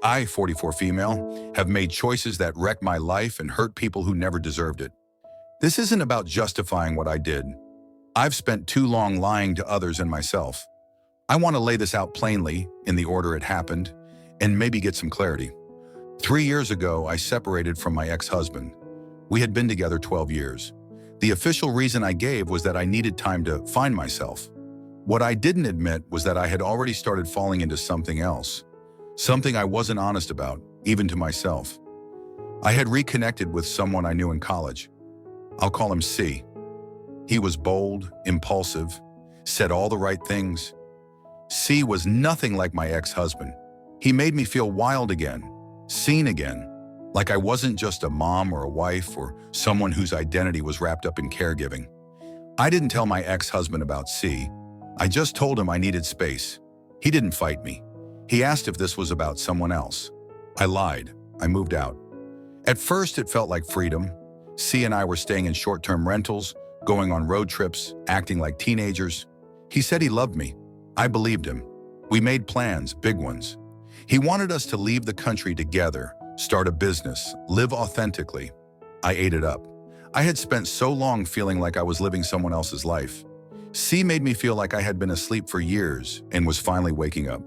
I, 44 female, have made choices that wreck my life and hurt people who never deserved it. This isn't about justifying what I did. I've spent too long lying to others and myself. I want to lay this out plainly, in the order it happened, and maybe get some clarity. 3 years ago, I separated from my ex-husband. We had been together 12 years. The official reason I gave was that I needed time to find myself. What I didn't admit was that I had already started falling into something else, something I wasn't honest about, even to myself. I had reconnected with someone I knew in college. I'll call him C. He was bold, impulsive, said all the right things. C was nothing like my ex-husband. He made me feel wild again, seen again, like I wasn't just a mom or a wife or someone whose identity was wrapped up in caregiving. I didn't tell my ex-husband about C. I just told him I needed space. He didn't fight me. He asked if this was about someone else. I lied. I moved out. At first, it felt like freedom. C and I were staying in short-term rentals, going on road trips, acting like teenagers. He said he loved me. I believed him. We made plans, big ones. He wanted us to leave the country together, start a business, live authentically. I ate it up. I had spent so long feeling like I was living someone else's life. C made me feel like I had been asleep for years and was finally waking up.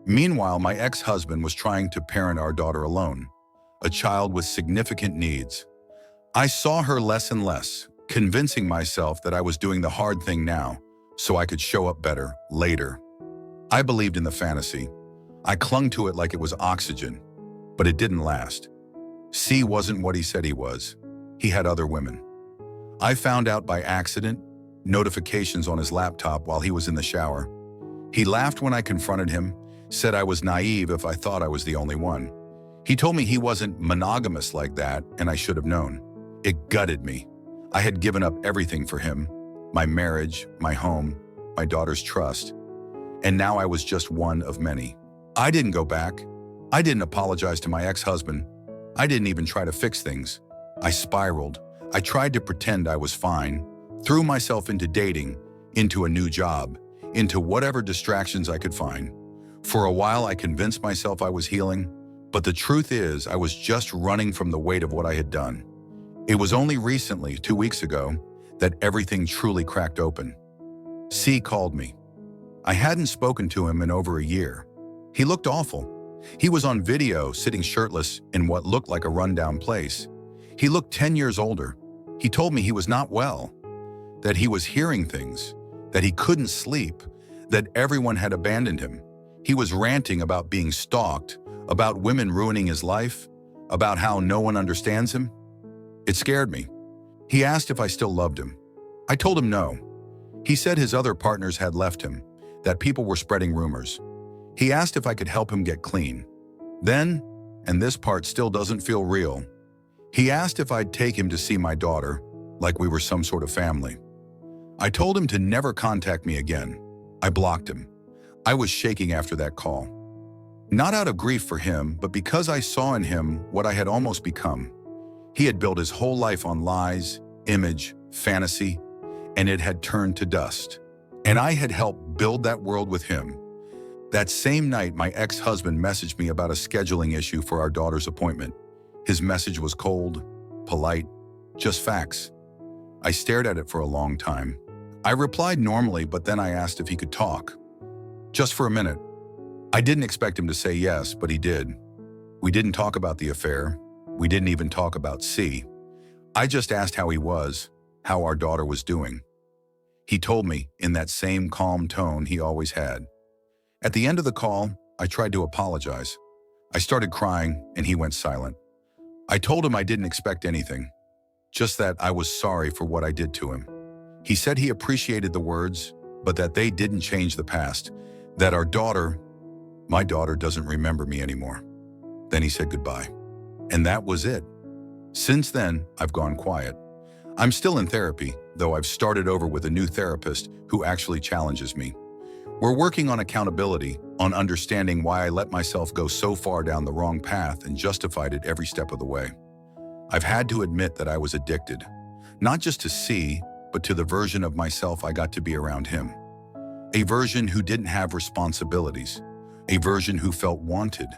Meanwhile, my ex-husband was trying to parent our daughter alone, a child with significant needs. I saw her less and less, convincing myself that I was doing the hard thing now, so I could show up better later. I believed in the fantasy. I clung to it like it was oxygen, but it didn't last. C wasn't what he said he was. He had other women. I found out by accident, notifications on his laptop while he was in the shower. He laughed when I confronted him, said I was naive if I thought I was the only one. He told me he wasn't monogamous like that, and I should have known. It gutted me. I had given up everything for him, my marriage, my home, my daughter's trust, and now I was just one of many. I didn't go back. I didn't apologize to my ex-husband. I didn't even try to fix things. I spiraled. I tried to pretend I was fine, threw myself into dating, into a new job, into whatever distractions I could find. For a while, I convinced myself I was healing, but the truth is I was just running from the weight of what I had done. It was only recently, 2 weeks ago, that everything truly cracked open. C called me. I hadn't spoken to him in over a year. He looked awful. He was on video, sitting shirtless in what looked like a rundown place. He looked 10 years older. He told me he was not well, that he was hearing things, that he couldn't sleep, that everyone had abandoned him. He was ranting about being stalked, about women ruining his life, about how no one understands him. It scared me. He asked if I still loved him. I told him no. He said his other partners had left him, that people were spreading rumors. He asked if I could help him get clean. Then, and this part still doesn't feel real, he asked if I'd take him to see my daughter, like we were some sort of family. I told him to never contact me again. I blocked him. I was shaking after that call. Not out of grief for him, but because I saw in him what I had almost become. He had built his whole life on lies, image, fantasy, and it had turned to dust. And I had helped build that world with him. That same night, my ex-husband messaged me about a scheduling issue for our daughter's appointment. His message was cold, polite, just facts. I stared at it for a long time. I replied normally, but then I asked if he could talk. Just for a minute. I didn't expect him to say yes, but he did. We didn't talk about the affair. We didn't even talk about C. I just asked how he was, how our daughter was doing. He told me in that same calm tone he always had. At the end of the call, I tried to apologize. I started crying and he went silent. I told him I didn't expect anything, just that I was sorry for what I did to him. He said he appreciated the words, but that they didn't change the past, that my daughter doesn't remember me anymore. Then he said goodbye. And that was it. Since then, I've gone quiet. I'm still in therapy, though I've started over with a new therapist who actually challenges me. We're working on accountability, on understanding why I let myself go so far down the wrong path and justified it every step of the way. I've had to admit that I was addicted, not just to C, but to the version of myself I got to be around him. A version who didn't have responsibilities, a version who felt wanted,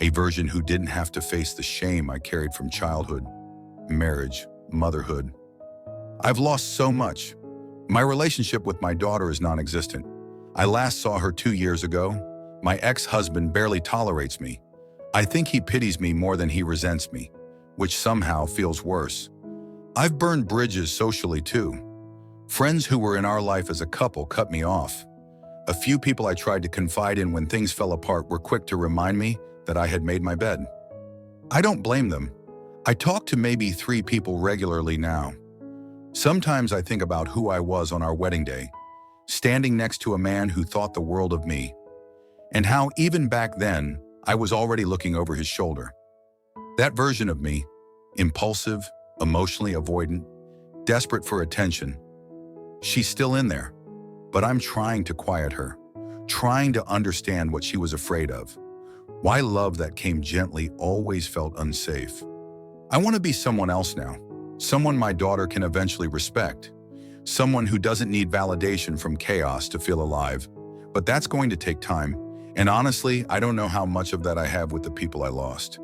A version who didn't have to face the shame I carried from childhood, marriage, motherhood. I've lost so much. My relationship with my daughter is non-existent. I last saw her 2 years ago. My ex-husband barely tolerates me. I think he pities me more than he resents me, which somehow feels worse. I've burned bridges socially too. Friends who were in our life as a couple cut me off. A few people I tried to confide in when things fell apart were quick to remind me that I had made my bed. I don't blame them. I talk to maybe 3 people regularly now. Sometimes I think about who I was on our wedding day, standing next to a man who thought the world of me, and how even back then, I was already looking over his shoulder. That version of me, impulsive, emotionally avoidant, desperate for attention, she's still in there, but I'm trying to quiet her, trying to understand what she was afraid of. Why love that came gently always felt unsafe. I want to be someone else now, someone my daughter can eventually respect, someone who doesn't need validation from chaos to feel alive. But that's going to take time, and honestly, I don't know how much of that I have with the people I lost.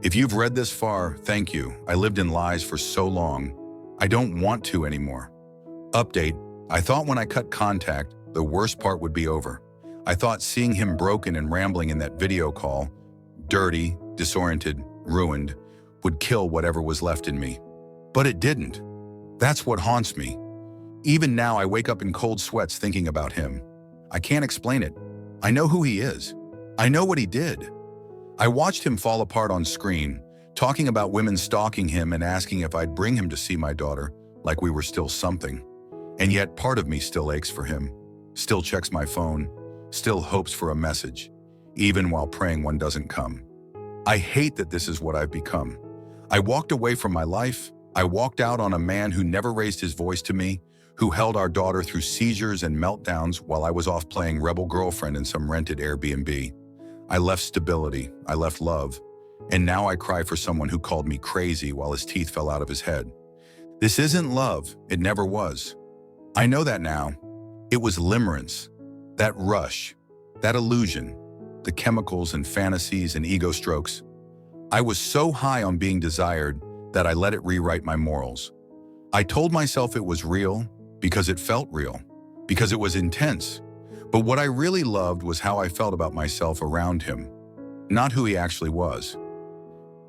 If you've read this far, thank you. I lived in lies for so long. I don't want to anymore. Update: I thought when I cut contact, the worst part would be over. I thought seeing him broken and rambling in that video call, dirty, disoriented, ruined, would kill whatever was left in me. But it didn't. That's what haunts me. Even now, I wake up in cold sweats thinking about him. I can't explain it. I know who he is. I know what he did. I watched him fall apart on screen, talking about women stalking him and asking if I'd bring him to see my daughter, like we were still something. And yet part of me still aches for him, still checks my phone, still hopes for a message, even while praying one doesn't come. I hate that this is what I've become. I walked away from my life. I walked out on a man who never raised his voice to me, who held our daughter through seizures and meltdowns while I was off playing rebel girlfriend in some rented Airbnb. I left stability, I left love, and now I cry for someone who called me crazy while his teeth fell out of his head. This isn't love, it never was. I know that now. It was limerence, that rush, that illusion, the chemicals and fantasies and ego strokes. I was so high on being desired that I let it rewrite my morals. I told myself it was real because it felt real, because it was intense. But what I really loved was how I felt about myself around him, not who he actually was.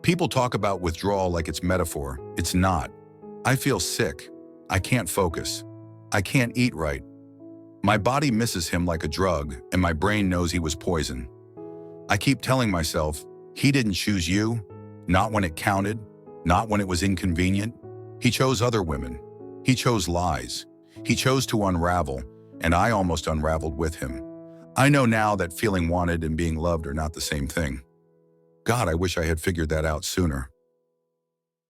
People talk about withdrawal like it's metaphor. It's not. I feel sick. I can't focus. I can't eat right. My body misses him like a drug, and my brain knows he was poison. I keep telling myself, he didn't choose you, not when it counted, not when it was inconvenient. He chose other women. He chose lies. He chose to unravel, and I almost unraveled with him. I know now that feeling wanted and being loved are not the same thing. God, I wish I had figured that out sooner.